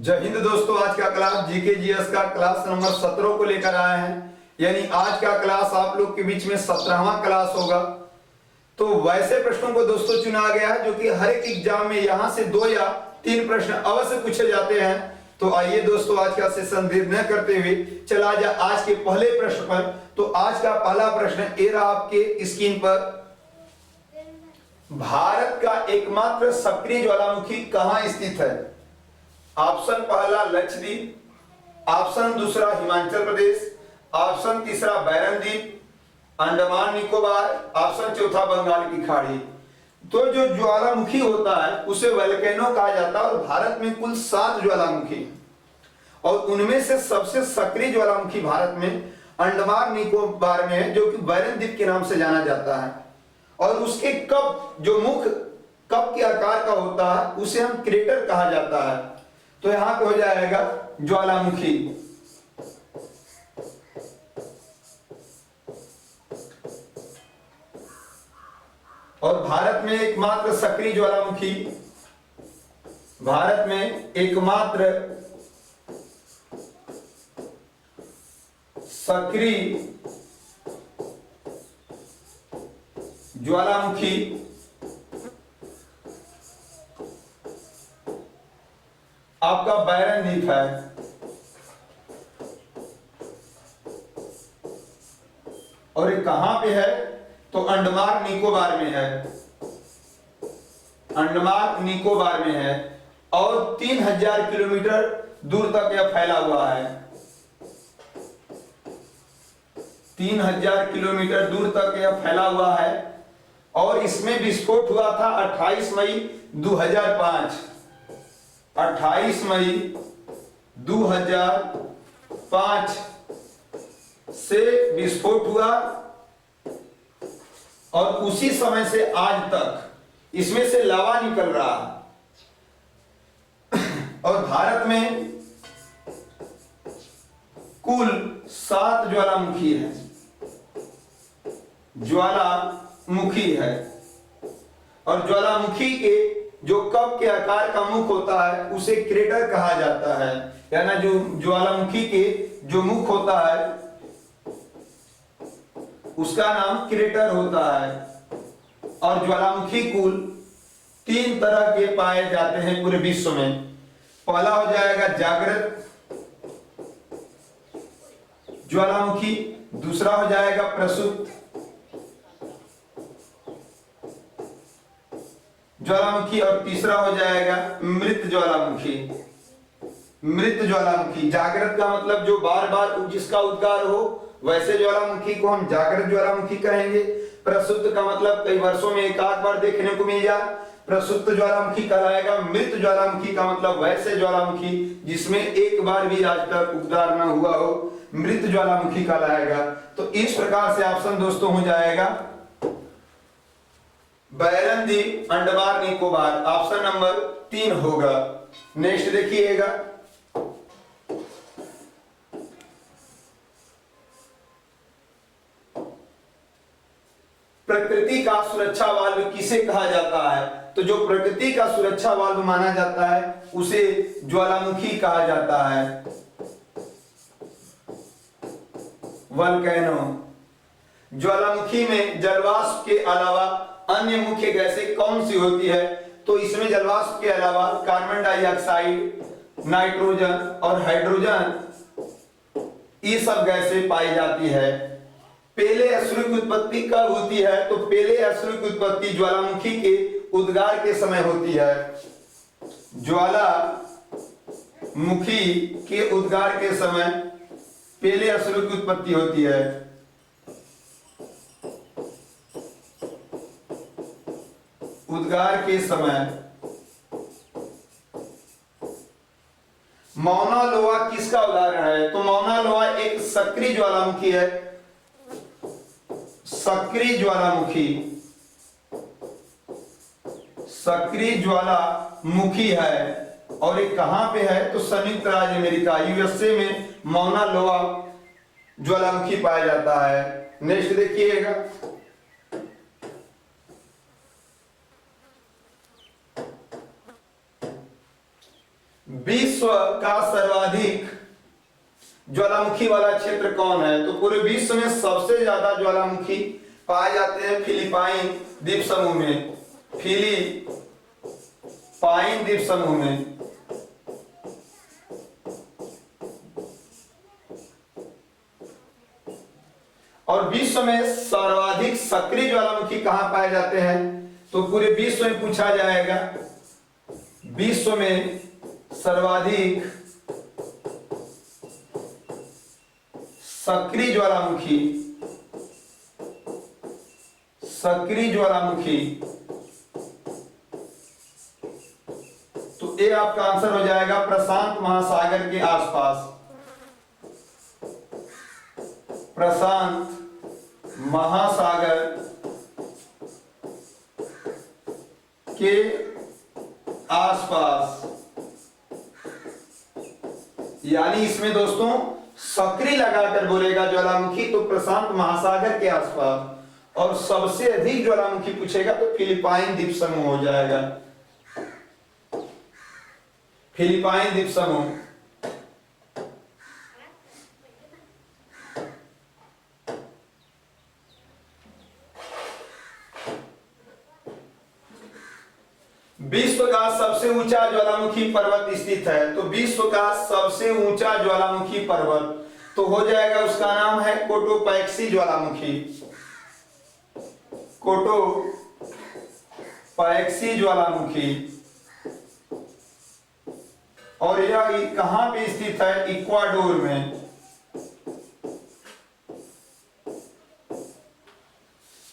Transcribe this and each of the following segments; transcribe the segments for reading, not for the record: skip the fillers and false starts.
जय हिंद दोस्तों, आज का क्लास जीके जीएस का क्लास नंबर 17 को लेकर आए हैं। यानी आज का क्लास आप लोग के बीच में 17वां क्लास होगा। तो वैसे प्रश्नों को दोस्तों चुना गया है जो कि हर एक एग्जाम में यहां से 2 या 3 प्रश्न अवश्य पूछे जाते हैं। तो आइए दोस्तों, आज का सेशन देर न करते हुए चला जाए आज के पहले प्रश्न पर। तो आज का पहला प्रश्न ये रहा आपके स्क्रीन पर। भारत का एकमात्र सक्रिय ज्वालामुखी कहां स्थित है? ऑप्शन पहला लक्षद्वीप, ऑप्शन दूसरा हिमाचल प्रदेश, ऑप्शन तीसरा बैरन द्वीप, अंडमान निकोबार, ऑप्शन चौथा बंगाल की खाड़ी। तो जो ज्वालामुखी होता है उसे वोल्केनो कहा जाता है और भारत में कुल 7 ज्वालामुखी हैं और उनमें से सबसे सक्रिय ज्वालामुखी भारत में अंडमान निकोबार में है, जो कि बैरन द्वीप के नाम से जाना जाता है। और उसके कप जो मुख कप के आकार का होता है उसे हम क्रेटर कहा जाता है। तो यहां पे हो जाएगा ज्वालामुखी। और भारत में एकमात्र सक्रिय ज्वालामुखी, भारत में एकमात्र सक्रिय ज्वालामुखी आपका बैरन द्वीप है। और ये कहां पे है? तो अंडमान निकोबार में है, अंडमान निकोबार में है और 3000 किलोमीटर दूर तक यह फैला हुआ है। 3000 किलोमीटर दूर तक यह फैला हुआ है और इसमें विस्फोट हुआ था 28 मई 2005। 28 मई 2005 से विस्फोट हुआ और उसी समय से आज तक इसमें से लावा निकल रहा है। और भारत में कुल 7 ज्वालामुखी है, ज्वालामुखी है। और ज्वालामुखी के जो कप के आकार का मुख होता है उसे क्रेटर कहा जाता है। यानी जो ज्वालामुखी के जो मुख होता है उसका नाम क्रेटर होता है। और ज्वालामुखी कुल 3 तरह के पाए जाते हैं पूरे विश्व में। पहला हो जाएगा जागृत ज्वालामुखी, दूसरा हो जाएगा प्रसुप्त ज्वालामुखी और तीसरा हो जाएगा मृत ज्वालामुखी। मृत ज्वालामुखी, जागृत का मतलब जो बार बार जिसका उद्गार हो वैसे ज्वालामुखी को हम जागृत ज्वालामुखी कहेंगे। प्रसुप्त का मतलब कई वर्षों में एक आध बार देखने को मिल जाए, प्रसुप्त ज्वालामुखी कहलाएगा। मृत ज्वालामुखी का मतलब वैसे ज्वालामुखी जिसमें एक बार भी आज तक उद्गार न हुआ हो, मृत ज्वालामुखी कहलाएगा। तो इस प्रकार से ऑप्शन दोस्तों हो जाएगा बैरन द्वीप, अंडमान निकोबार। ऑप्शन नंबर 3 होगा। नेक्स्ट देखिएगा, प्रकृति का सुरक्षा वाल्व किसे कहा जाता है? तो जो प्रकृति का सुरक्षा वाल्व माना जाता है उसे ज्वालामुखी कहा जाता है, वोल्केनो। ज्वालामुखी में जलवाष्प के अलावा अन्य मुख्य गैसें कौन सी होती है? तो इसमें जलवाष्प के अलावा कार्बन डाइऑक्साइड, नाइट्रोजन और हाइड्रोजन, ये सब गैसें पाई जाती है। पहले अश्रु की उत्पत्ति कब होती है? तो पहले अश्रु की उत्पत्ति ज्वालामुखी के उद्गार के समय होती है। ज्वालामुखी के उद्गार के समय पहले अश्रु की उत्पत्ति होती है। उद्गार के समय। मौना लोहा किसका उदाहरण है? तो मौना लोहा एक सक्रिय ज्वालामुखी है, सक्रिय ज्वालामुखी, सक्रिय ज्वालामुखी है। और ये कहां पे है? तो संयुक्त राज्य अमेरिका, यूएसए में मौना लोहा ज्वालामुखी पाया जाता है। नेक्स्ट देखिएगा, विश्व का सर्वाधिक ज्वालामुखी वाला क्षेत्र कौन है? तो पूरे विश्व में सबसे ज्यादा ज्वालामुखी पाए जाते हैं फिलिपाइन द्वीप समूह में, फिलिपाइन द्वीप समूह में। और विश्व में सर्वाधिक सक्रिय ज्वालामुखी कहां पाए जाते हैं? तो पूरे विश्व में पूछा जाएगा, विश्व में सर्वाधिक सक्रिय ज्वालामुखी, सक्रिय ज्वालामुखी, तो ये आपका आंसर हो जाएगा प्रशांत महासागर के आसपास, प्रशांत महासागर के आसपास। यानी इसमें दोस्तों सक्रिय लगाकर बोलेगा ज्वालामुखी तो प्रशांत महासागर के आसपास, और सबसे अधिक ज्वालामुखी पूछेगा तो फिलिपाइन द्वीप समूह हो जाएगा, फिलिपाइन द्वीप समूह। विश्व का सबसे ऊंचा ज्वालामुखी पर्वत स्थित है, तो विश्व का सबसे ऊंचा ज्वालामुखी पर्वत तो हो जाएगा, उसका नाम है कोटोपैक्सी ज्वालामुखी, कोटोपैक्सी ज्वालामुखी। और यह कहां पे स्थित है? इक्वाडोर में।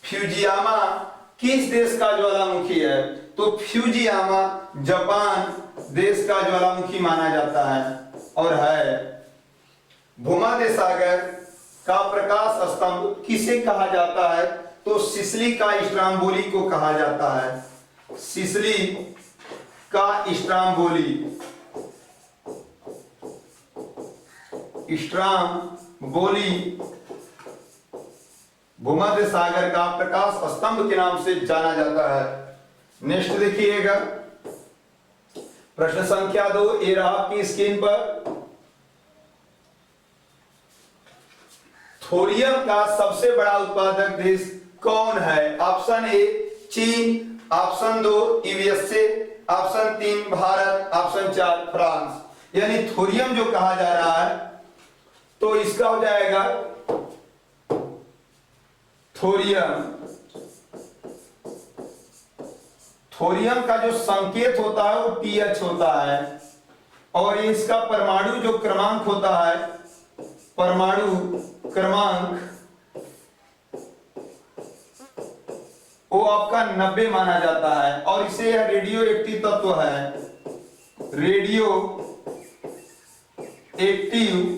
फ्यूजियामा किस देश का ज्वालामुखी है? तो फ्यूजियामा जापान देश का ज्वालामुखी माना जाता है और है। भूमध्य सागर का प्रकाश स्तंभ किसे कहा जाता है? तो सिसिली का स्ट्राम्बोली को कहा जाता है, सिसिली का स्ट्राम्बोली, स्ट्राम्बोली भूमध्य सागर का प्रकाश स्तंभ के नाम से जाना जाता है। नेक्स्ट देखिएगा प्रश्न संख्या 2, ये रहा आपकी स्क्रीन पर। थोरियम का सबसे बड़ा उत्पादक देश कौन है? ऑप्शन ए चीन, option 2 USA, option 3 Bharat, option 4 France. यानी थोरियम जो कहा जा रहा है तो इसका हो जाएगा थोरियम। थोरियम का जो संकेत होता है वो TH होता है, और इसका परमाणु जो क्रमांक होता है, परमाणु क्रमांक वो आपका 90 माना जाता है, और इसे यह रेडियो एक्टिव तत्व है, रेडियो एक्टिव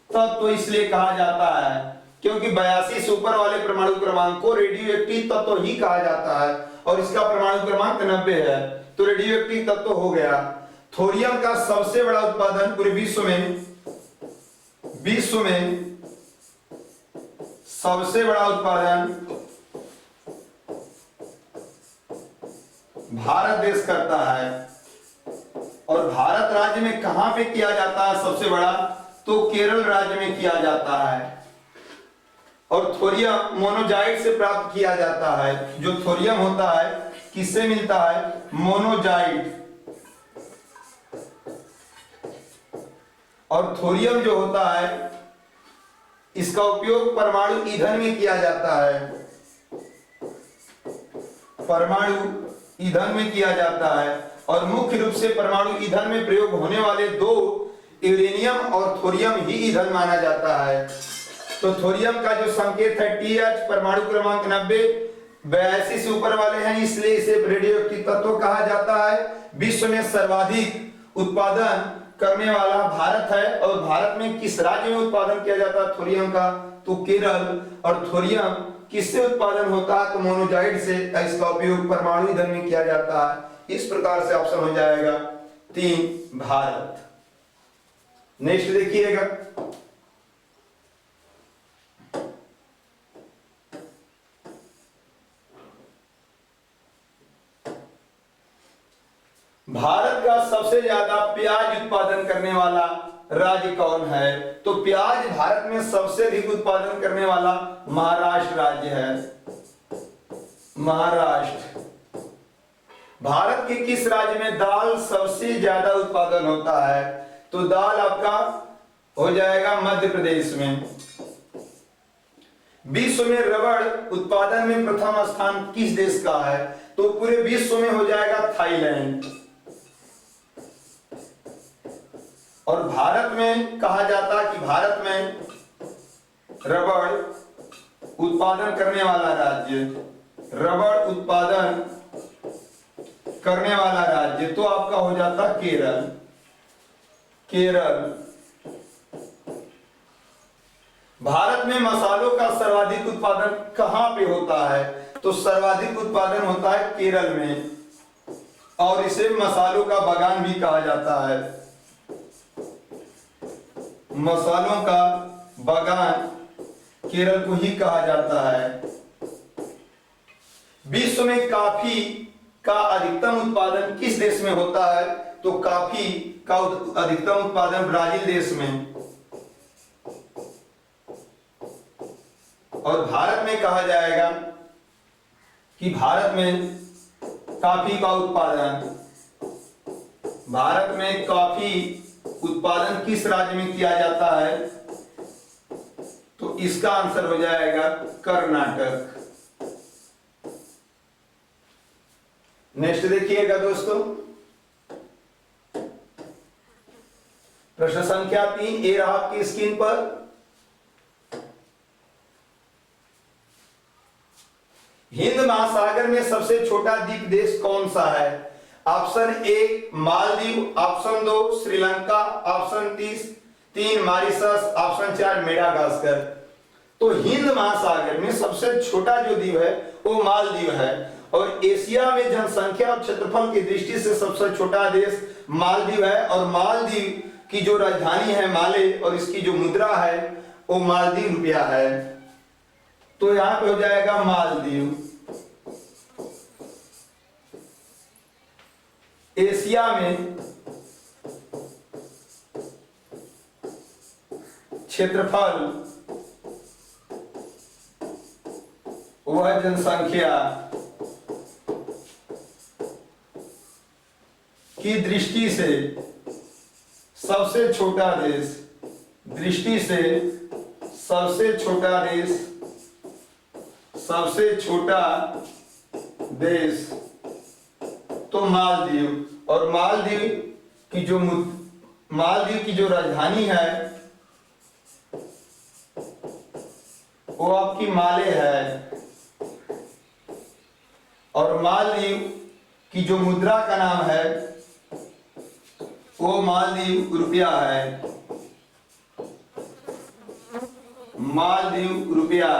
तत्व इसलिए कहा जाता है क्योंकि 82 से ऊपर वाले परमाणु क्रमांक को रेडियो एक्टिव तत्व ही कहा जाता है, और इसका परमाणु क्रमांक 90 है, तो रेडियो एक्टिव तत्व हो गया। थोरियम का सबसे बड़ा उत्पादन पूरे विश्व में सबसे बड़ा उत्पादन भारत देश करता है, और भारत राज्य में कहां पे किया जाता है सबसे बड़ा? तो केरल राज्य में किया जाता है। और थोरियम मोनोजाइट से प्राप्त किया जाता है। जो थोरियम होता है किससे मिलता है? मोनोजाइट। और थोरियम जो होता है इसका उपयोग परमाणु ईंधन में किया जाता है, परमाणु ईंधन में किया जाता है, और मुख्य रूप से परमाणु ईंधन में प्रयोग होने वाले दो यूरेनियम और थोरियम ही ईंधन माना जाता है। तो थोरियम का जो संकेत है TH, परमाणु क्रमांक 90, 82 से ऊपर वाले हैं, इसलिए इसे रेडियोएक्टिव तत्व कहा जाता है। विश्व में सर्वाधिक उत्पादन करने वाला भारत है, और भारत में किस राज्य में उत्पादन किया जाता है थोरियम का? तो केरल। और थोरियम किससे उत्पादन होता है? तो मोनोजाइट से। इसका उपयोग परमाणु ईंधन में किया जाता है। इस प्रकार से ऑप्शन हो जाएगा 3 भारत। नेक्स्ट देखिएगा, भारत सबसे ज्यादा प्याज उत्पादन करने वाला राज्य कौन है? तो प्याज भारत में सबसे अधिक उत्पादन करने वाला महाराष्ट्र राज्य है। महाराष्ट्र। भारत के किस राज्य में दाल सबसे ज्यादा उत्पादन होता है? तो दाल आपका हो जाएगा मध्य प्रदेश में। विश्व में रबड़ उत्पादन में प्रथम स्थान किस देश का है? तो पूरे विश्व में हो जाएगा थाईलैंड। और भारत में कहा जाता है कि भारत में रबड़ उत्पादन करने वाला राज्य, रबड़ उत्पादन करने वाला राज्य तो आपका हो जाता केरल। केरल। भारत में मसालों का सर्वाधिक उत्पादन कहां पे होता है? तो सर्वाधिक उत्पादन होता है केरल में, और इसे मसालों का बागान भी कहा जाता है। मसालों का बागान केरल को ही कहा जाता है। विश्व में कॉफी का अधिकतम उत्पादन किस देश में होता है? तो कॉफी का अधिकतम उत्पादन ब्राजील देश में। और भारत में कहा जाएगा कि भारत में कॉफी का उत्पादन, भारत में कॉफी उत्पादन किस राज्य में किया जाता है? तो इसका आंसर हो जाएगा कर्नाटक। नेक्स्ट देखिएगा दोस्तों, प्रश्न संख्या 3 ए रहा आपकी स्क्रीन पर। हिंद महासागर में सबसे छोटा द्वीप देश कौन सा है? Option A Maldives, option 2 Sri Lanka, option 3 Mauritius, option 4 Madagascar. तो हिंद महासागर में सबसे छोटा जो द्वीप है वो मालदीव है, और एशिया में जनसंख्या और क्षेत्रफल की दृष्टि से सबसे छोटा देश मालदीव है। और मालदीव की जो राजधानी है माले, और इसकी जो मुद्रा है वो मालदीव रुपया है। तो यहां पे हो जाएगा मालदीव। एशिया में क्षेत्रफल वह जनसंख्या की दृष्टि से सबसे छोटा देश, दृष्टि से सबसे छोटा देश, सबसे छोटा देश तो मालदीव। और मालदीव की जो राजधानी है वो आपकी माले है, और मालदीव की जो मुद्रा का नाम है वो मालदीव रुपया है। मालदीव रुपया।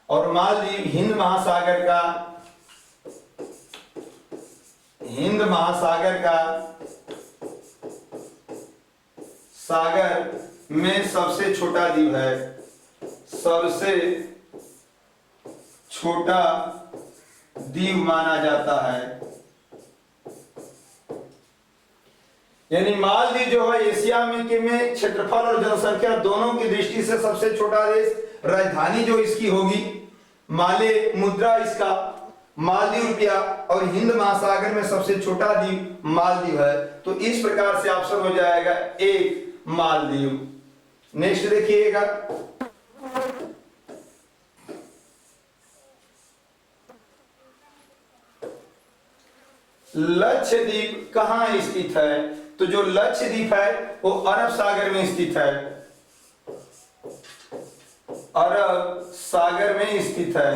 और मालदीव हिंद महासागर का सागर में सबसे छोटा द्वीप है, सबसे छोटा द्वीप माना जाता है। यानी मालदीव जो है एशिया में क्षेत्रफल और जनसंख्या दोनों की दृष्टि से सबसे छोटा देश, राजधानी जो इसकी होगी माले, मुद्रा इसका मालदीव रुपया, और हिंद महासागर में सबसे छोटा द्वीप मालदीव है। तो इस प्रकार से ऑप्शन हो जाएगा एक मालदीव। नेक्स्ट देखिएगा, लक्षद्वीप कहां स्थित है? तो जो लक्षद्वीप है वो अरब सागर में स्थित है, अरब सागर में स्थित है।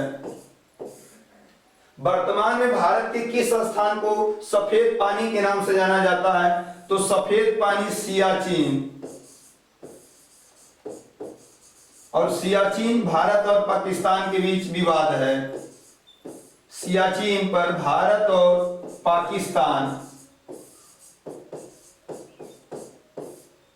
वर्तमान में भारत के किस स्थान को सफेद पानी के नाम से जाना जाता है? तो सफेद पानी सियाचिन। और सियाचिन भारत और पाकिस्तान के बीच विवाद है। सियाचिन पर भारत और पाकिस्तान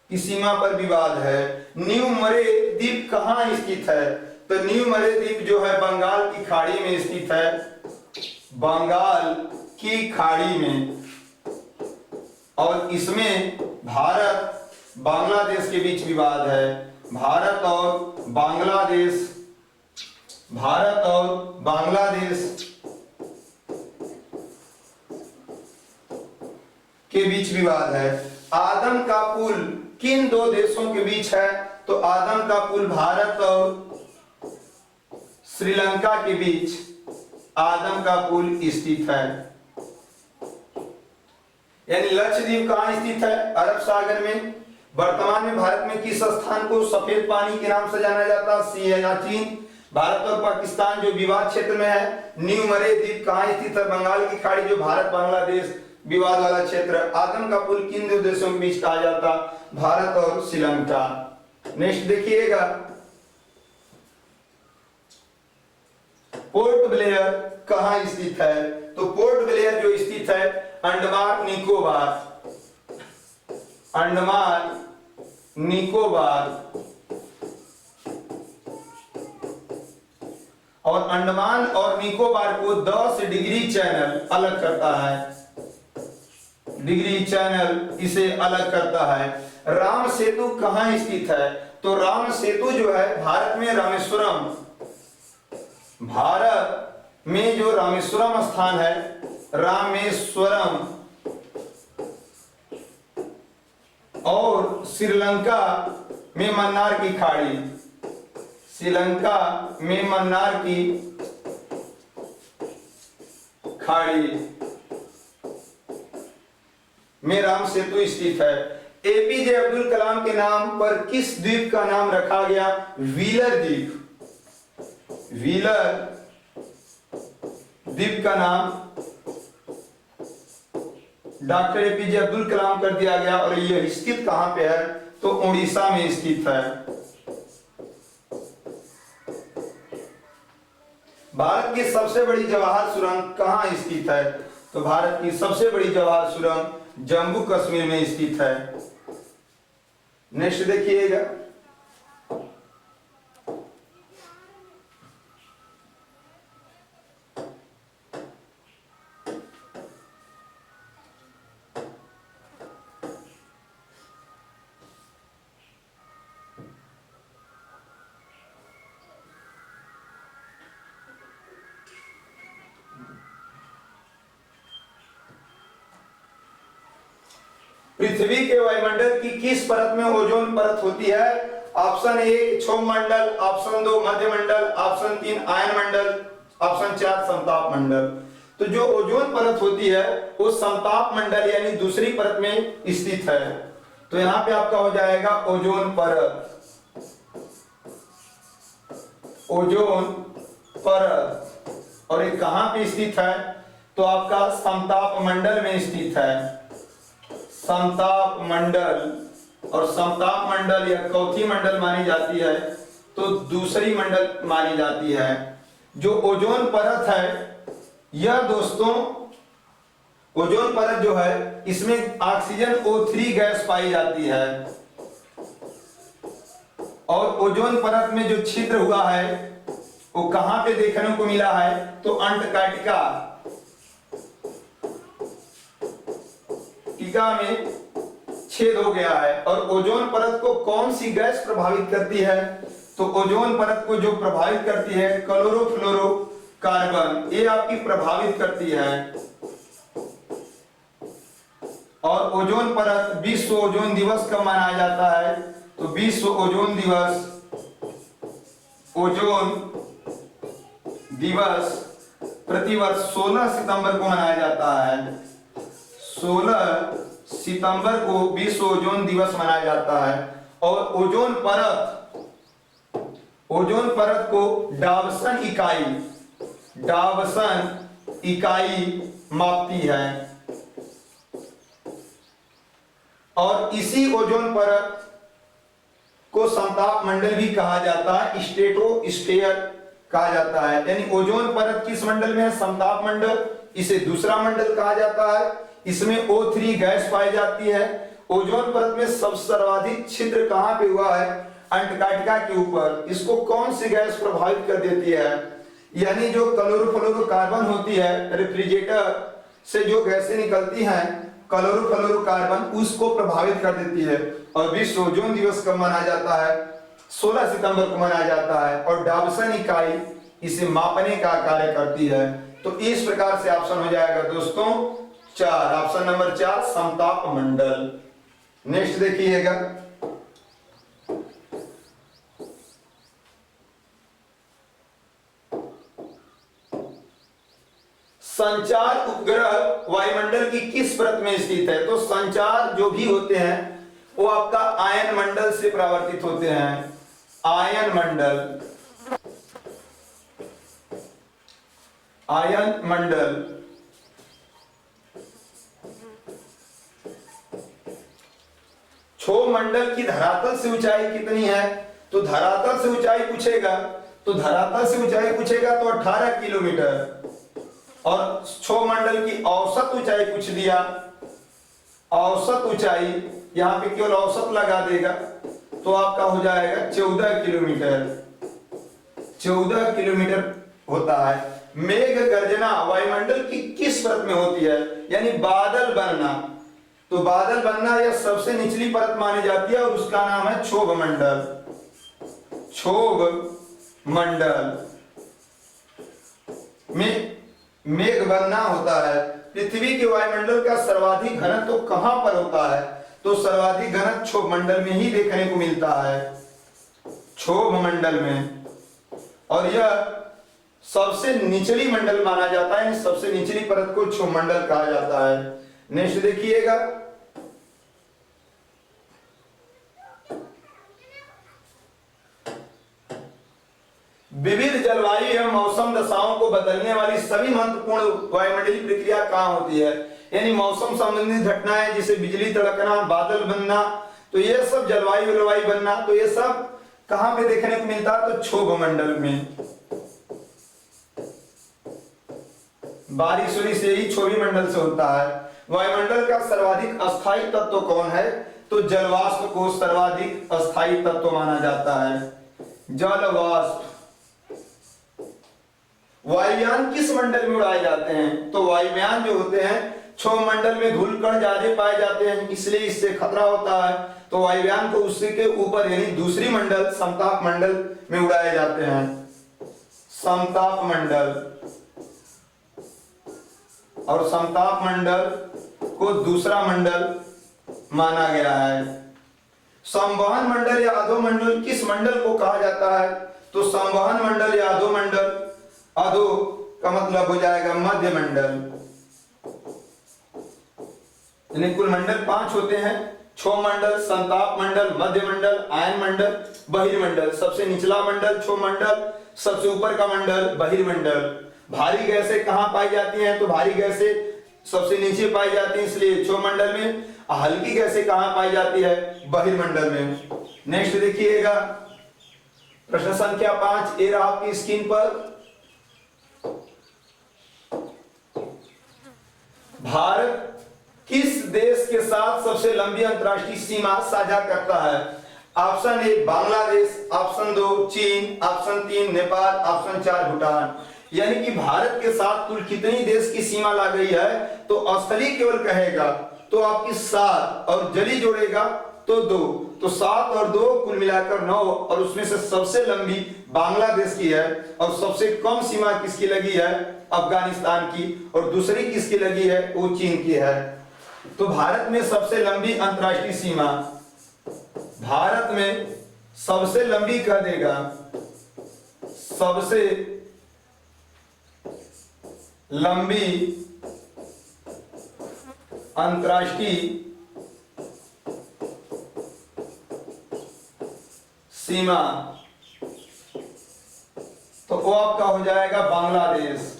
की सीमा पर विवाद है। न्यू मरे द्वीप कहां स्थित है? तो न्यू मरे द्वीप जो है बंगाल की खाड़ी में स्थित है, बंगाल की खाड़ी में, और इसमें भारत बांग्लादेश के बीच विवाद है। भारत और बांग्लादेश के बीच विवाद है। आदम का पुल किन दो देशों के बीच है? तो आदम का पुल भारत और श्रीलंका के बीच आदम का पुल स्थित है। यानी लक्षद्वीप कहां स्थित है? अरब सागर में। वर्तमान में भारत में किस स्थान को सफेद पानी के नाम से जाना जाता है? सियाचिन। भारत और पाकिस्तान जो विवाद क्षेत्र में है। न्यू मरे द्वीप कहां स्थित है? बंगाल की खाड़ी, जो भारत बांग्लादेश विवाद वाला क्षेत्र। आदम का पुल किन दो देशों के बीच कहा जाता? भारत और श्रीलंका। नेक्स्ट देखिएगा, पोर्ट ब्लेयर कहां स्थित है? तो पोर्ट ब्लेयर जो स्थित है अंडमान निकोबार, और अंडमान और निकोबार को 10 डिग्री चैनल अलग करता है। डिग्री चैनल इसे अलग करता है। राम सेतु कहां स्थित है? तो राम सेतु जो है भारत में जो रामेश्वरम स्थान है, रामेश्वरम, और श्रीलंका में मन्नार की खाड़ी, श्रीलंका में मन्नार की खाड़ी में राम सेतु स्थित है। एपीजे अब्दुल कलाम के नाम पर किस द्वीप का नाम रखा गया? व्हीलर द्वीप। व्हीलर द्वीप का नाम डॉक्टर एपीजे अब्दुल कलाम कर दिया गया, और यह स्थित कहां पे है? तो उड़ीसा में स्थित है। भारत की सबसे बड़ी जवाहर सुरंग कहां स्थित है? तो भारत की सबसे बड़ी जवाहर सुरंग जम्मू कश्मीर में स्थित है। नेक्स्ट देखिएगा, पृथ्वी के वायुमंडल की किस परत में ओजोन परत होती है? ऑप्शन 1 क्षोभ मंडल, ऑप्शन 2 मध्य मंडल, ऑप्शन 3 आयन मंडल, ऑप्शन 4 समताप मंडल। तो जो ओजोन परत होती है वो समताप मंडल यानी दूसरी परत में स्थित है। तो यहां पे आपका हो जाएगा ओजोन परत, ओजोन परत। और ये कहां पे स्थित है? तो आपका समताप मंडल में स्थित है, समताप मंडल। और समताप मंडल या चौथी मंडल मानी जाती है, तो दूसरी मंडल मानी जाती है। जो ओजोन परत है, यह दोस्तों ओजोन परत जो है इसमें ऑक्सीजन O3 गैस पाई जाती है। और ओजोन परत में जो छिद्र हुआ है वो कहां पे देखने को मिला है? तो अंटार्कटिका में छेद हो गया है। और ओजोन परत को कौन सी गैस प्रभावित करती है? तो ओजोन परत को जो प्रभावित करती है क्लोरोफ्लोरोकार्बन, ये आपकी प्रभावित करती है। और ओजोन परत विश्व ओजोन दिवस कब मनाया जाता है? तो विश्व ओजोन दिवस प्रतिवर्ष 16 सितंबर को मनाया जाता है। 16 सितंबर को विश्व ओजोन दिवस मनाया जाता है। और ओजोन परत को डावसन इकाई मापती है। और इसी ओजोन परत को समताप मंडल भी कहा जाता है, स्ट्रेटोस्फीयर कहा जाता है। यानी ओजोन परत किस मंडल में है? समताप मंडल। इसे दूसरा मंडल कहा जाता है। इसमें O3 गैस पाई जाती है। ओजोन परत में सबसे सर्वाधिक छिद्र कहां पे हुआ है? अंटार्कटिका के ऊपर। इसको कौन सी गैस प्रभावित कर देती है? यानी जो क्लोरोफ्लोरोकार्बन होती है, रेफ्रिजरेटर से जो गैसें निकलती हैं क्लोरोफ्लोरोकार्बन, उसको प्रभावित कर देती है। और विश्व ओजोन दिवस कब मनाया जाता है? 16 सितंबर को मनाया जाता है। और डाल्टन इकाई इसे मापने का कार्य करती है। तो इस प्रकार से ऑप्शन हो जाएगा दोस्तों 4, ऑप्शन नंबर 4 समताप मंडल। नेक्स्ट देखिएगा, संचार उपग्रह वायुमंडल की किस परत में स्थित है? तो संचार जो भी होते हैं वो आपका आयन मंडल से परावर्तित होते हैं। आयन मंडल, आयन मंडल। क्षोभ मंडल की धरातल से ऊंचाई कितनी है? तो धरातल से ऊंचाई पूछेगा तो 18 किलोमीटर। और क्षोभ मंडल की औसत ऊंचाई पूछ दिया, औसत ऊंचाई यहां पे केवल औसत लगा देगा तो आपका हो जाएगा 14 किलोमीटर। 14 किलोमीटर होता है। मेघ गर्जना वायुमंडल की किस परत में होती है? यानी बादल बनना। तो बादल बनना यह सबसे निचली परत मानी जाती है और उसका नाम है क्षोभ मंडल। क्षोभ मंडल में मेघ बनना होता है। पृथ्वी के वायुमंडल का सर्वाधिक घनत्व तो कहां पर होता है? तो सर्वाधिक घनत्व क्षोभ मंडल में ही देखने को मिलता है, क्षोभ मंडल में। और यह सबसे निचली मंडल माना जाता है, सबसे निचली परत को क्षोभ मंडल कहा जाता है। नेक्स्ट देखिएगा, विविध जलवायु एवं मौसम दशाओं को बदलने वाली सभी महत्वपूर्ण वायुमंडलीय प्रक्रिया कहां होती है? यानी मौसम संबंधित घटनाएं जैसे बिजली तड़कना, बादल बनना, तो ये सब जलवायु बनना, तो ये सब कहां पे देखने को मिलता है? तो क्षोभ मंडल में। बारिश से ही क्षोभी मंडल से होता है। वायुमंडल का सर्वाधिक अस्थायी तत्व कौन है? तो जलवाष्प को सर्वाधिक अस्थायी तत्व माना जाता है, जलवाष्प। वायुयान किस मंडल में उड़ाए जाते हैं? तो वायुयान जो होते हैं क्षोभ मंडल में धूलकण ज्यादा पाए जाते हैं, इसलिए इससे खतरा होता है। तो वायुयान को उसके ऊपर यानी दूसरी मंडल समताप मंडल में उड़ाए जाते हैं, समताप मंडल। और समताप मंडल को दूसरा मंडल माना गया है। संवहन मंडल या अधोमंडल किस मंडल को कहा जाता है? तो संवहन मंडल या अधोमंडल, अधो का मतलब हो जाएगा मध्य मंडल। यानी कुल मंडल 5 होते हैं, क्षोभ मंडल, संताप मंडल, मध्य मंडल, आयन मंडल, बहिर्मंडल। सबसे निचला मंडल क्षोभ मंडल, सबसे ऊपर का मंडल बहिर्मंडल। भारी गैसें कहां पाई जाती हैं? तो भारी गैसें सबसे नीचे पाई जाती हैं, इसलिए क्षोभ मंडल में। हल्की गैसें कहां पाई जाती है? बहिर्मंडल में। नेक्स्ट देखिएगा, प्रश्न संख्या 5 ये रहा आपकी स्क्रीन पर। भारत किस देश के साथ सबसे लंबी अंतर्राष्ट्रीय सीमा साझा करता है? ऑप्शन ए बांग्लादेश, ऑप्शन 2 चीन, ऑप्शन 3 नेपाल, ऑप्शन 4 भूटान। यानी कि भारत के साथ कुल कितनी देश की सीमा ला गई है? तो स्थलीय केवल कहेगा तो आपकी 7 और जली जोड़ेगा तो 2, तो 7 और 2 कुल मिलाकर 9। और उसमें से सबसे लंबी बांग्लादेश की है और सबसे कम सीमा किसकी लगी है? अफगानिस्तान की। और दूसरी किसकी लगी है? वो चीन की है। तो भारत में सबसे लंबी अंतर्राष्ट्रीय सीमा, भारत में सबसे लंबी कह देगा, सबसे लंबी अंतर्राष्ट्रीय सीमा, तो वो आपका हो जाएगा बांग्लादेश।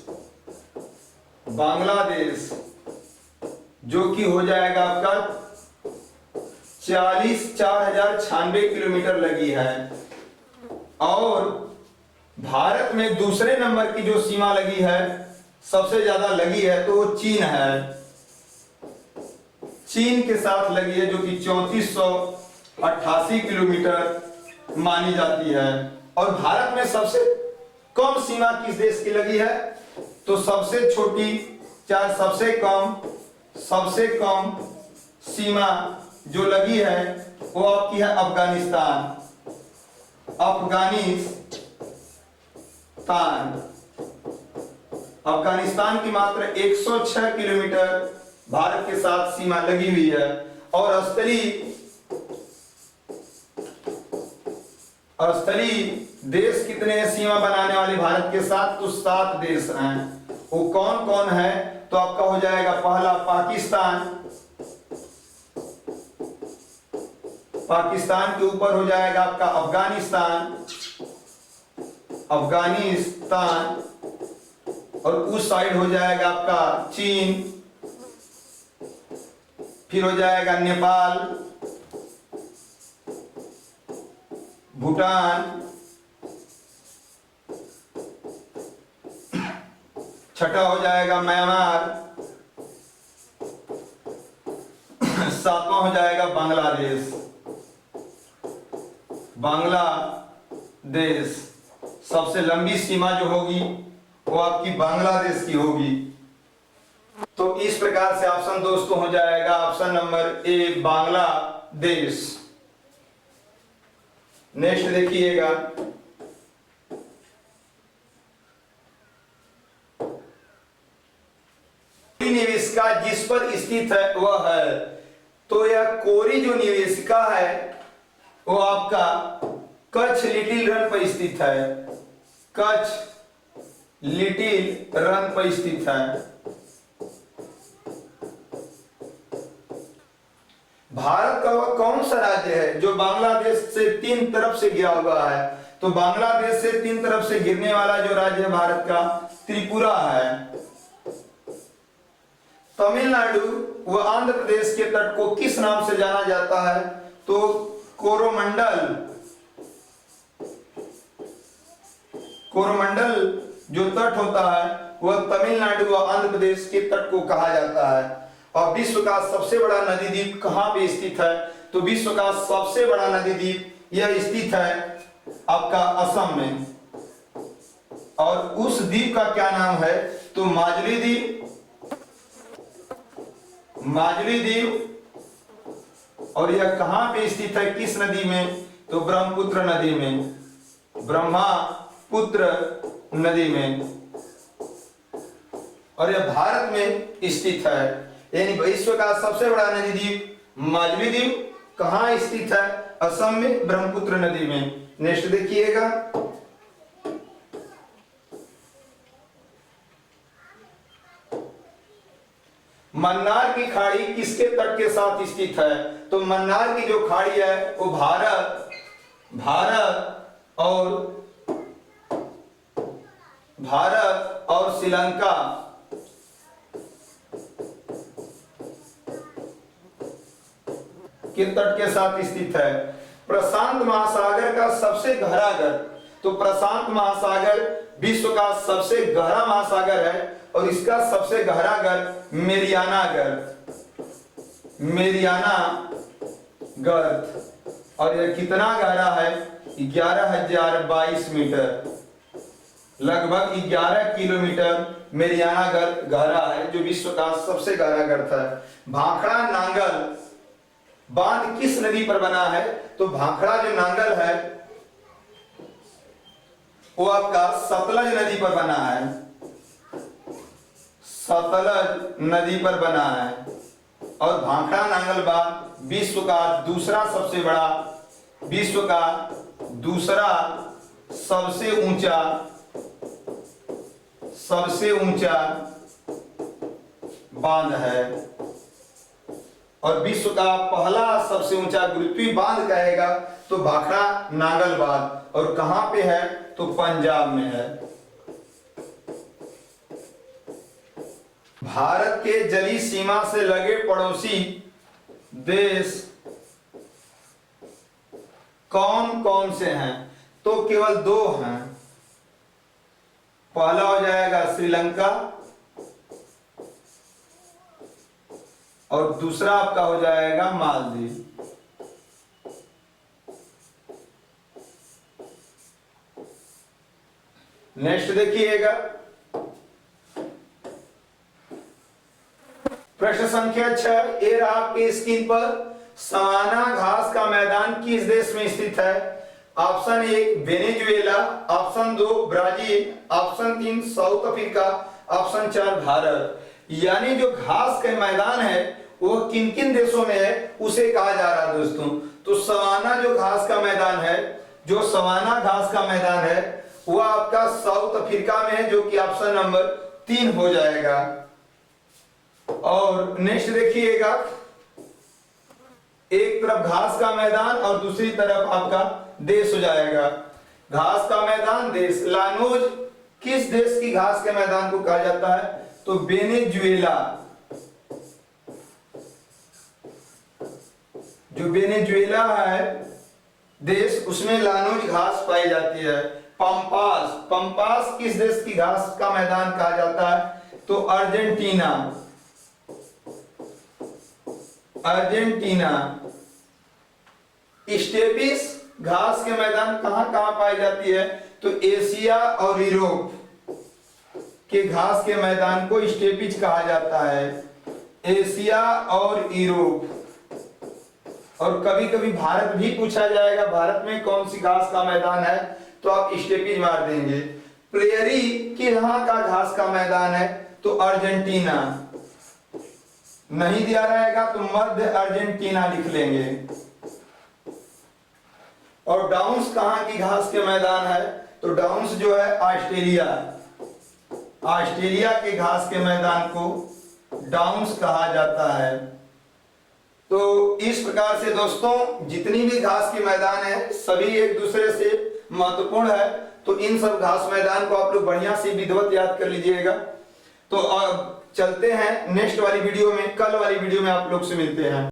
बांग्लादेश जो कि हो जाएगा आपका 40,096 किलोमीटर लगी है। और भारत में दूसरे नंबर की जो सीमा लगी है, सबसे ज्यादा लगी है, तो वो चीन है। चीन के साथ लगी है जो कि 3488 किलोमीटर मानी जाती है। और भारत में सबसे कम सीमा किस देश की लगी है? तो सबसे छोटी चार सबसे कम सीमा जो लगी है वो आपकी है अफगानिस्तान। अफगानिस्तान की मात्र 106 किलोमीटर भारत के साथ सीमा लगी हुई है। और स्थलीय देश कितने हैं सीमा बनाने वाले भारत के साथ? तो 7 देश हैं। वो कौन कौन है? तो आपका हो जाएगा पहला पाकिस्तान के ऊपर हो जाएगा आपका अफगानिस्तान और उस साइड हो जाएगा आपका चीन, फिर हो जाएगा नेपाल, भूटान, छठा हो जाएगा म्यांमार, सातवां हो जाएगा बांग्लादेश। सबसे लंबी सीमा जो होगी वो आपकी बांग्लादेश की होगी। तो इस प्रकार से ऑप्शन दोस्तों हो जाएगा option number A Bangladesh. Next देखिएगा, निवेशिका जिस पर स्थित है वह है। तो यह कोरी जो निवेशिका है वो आपका कच्छ लिटिल रन पर स्थित है। कच्छ लिटिल रन पर स्थित है। भारत का वह कौन सा राज्य है जो बांग्लादेश से 3 तरफ से घिरा हुआ है? तो बांग्लादेश से 3 तरफ से घिरने वाला जो राज्य है भारत का त्रिपुरा है। तमिलनाडु व आंध्र प्रदेश के तट को किस नाम से जाना जाता है? तो कोरोमंडल जो तट होता है वह तमिलनाडु व आंध्र प्रदेश के तट को कहा जाता है। और विश्व का सबसे बड़ा नदी द्वीप कहां पे स्थित है? तो विश्व का सबसे बड़ा नदी द्वीप यह स्थित है आपका असम में। और उस द्वीप का क्या नाम है? तो माजुली द्वीप। और यह कहां पे स्थित है? किस नदी में? तो ब्रह्मपुत्र नदी में। और यह भारत में स्थित है। यानी विश्व का सबसे बड़ा नदी द्वीप माजुली द्वीप कहां स्थित है? असम में, ब्रह्मपुत्र नदी में। नेक्स्ट देखिएगा, मन्नार की खाड़ी किसके तट के साथ स्थित है? तो मन्नार की जो खाड़ी है वो भारत और श्रीलंका के तट के साथ स्थित है। प्रशांत महासागर का सबसे गहरा घर, तो प्रशांत महासागर विश्व का सबसे गहरा महासागर है और इसका सबसे गहरा घर मेरियाना गर्त। और यह कितना गहरा है? 11,022 मीटर, लगभग 11 किलोमीटर मेरियाना गर्त गहरा है, जो विश्व का सबसे गहरा गर्त है। भाखड़ा नांगल बांध किस नदी पर बना है? तो भाखड़ा जो नांगल है वो आपका सतलज नदी पर बना है। सतलज नदी पर बना है। और भाखड़ा नांगल बांध विश्व का दूसरा सबसे ऊंचा बांध है। और विश्व का पहला सबसे ऊंचा गुरुत्वीय बांध कहेगा तो भाखड़ा नांगल बांध। और कहां पे है? तो पंजाब में है। भारत के जलीय सीमा से लगे पड़ोसी देश कौन कौन से हैं? तो केवल 2 हैं। पहला हो जाएगा श्रीलंका और दूसरा आपका हो जाएगा मालदीव। नेक्स्ट देखिएगा, प्रश्न संख्या 6 ये रहा आपकी स्क्रीन पर। सवाना घास का मैदान किस देश में स्थित है? Option 1 Venezuela, option 2 Brazil, option 3 south Africa, option 4 Bharat. यानी जो घास का मैदान है वो किन किन देशों में है उसे कहा जा रहा है दोस्तों। तो सवाना जो घास का मैदान है, जो सवाना घास का मैदान है वो आपका साउथ अफ्रीका में है, जो कि ऑप्शन नंबर 3 हो जाएगा। और नेक्स्ट देखिएगा, एक तरफ घास का मैदान और दूसरी तरफ आपका देश हो जाएगा। घास का मैदान देश, लानोज किस देश की घास के मैदान को कहा जाता है? तो वेनेजुएला, जो वेनेजुएला है देश उसमें लानोज घास पाई जाती है। पंपास, पंपास किस देश की घास का मैदान कहा जाता है? तो अर्जेंटीना, अर्जेंटीना। स्टेपिस घास के मैदान कहां कहां पाई जाती है? तो एशिया और यूरोप के घास के मैदान को स्टेपिज कहा जाता है, एशिया और यूरोप। और कभी कभी भारत भी पूछा जाएगा, भारत में कौन सी घास का मैदान है? तो आप स्टेपिज मार देंगे। प्रेयरी कहां का घास का मैदान है? तो अर्जेंटीना। नहीं दिया रहेगा तो मध्य अर्जेंटीना लिख लेंगे। और डाउन्स कहां की घास के मैदान है? तो डाउन्स जो है ऑस्ट्रेलिया, ऑस्ट्रेलिया के घास के मैदान को डाउन्स कहा जाता है। तो इस प्रकार से दोस्तों जितनी भी घास के मैदान है सभी एक दूसरे से महत्वपूर्ण है। तो इन सब घास मैदान को आप लोग बढ़िया से विधिवत याद कर लीजिएगा। तो अब चलते हैं नेक्स्ट वाली वीडियो में, कल वाली वीडियो में आप लोग से मिलते हैं।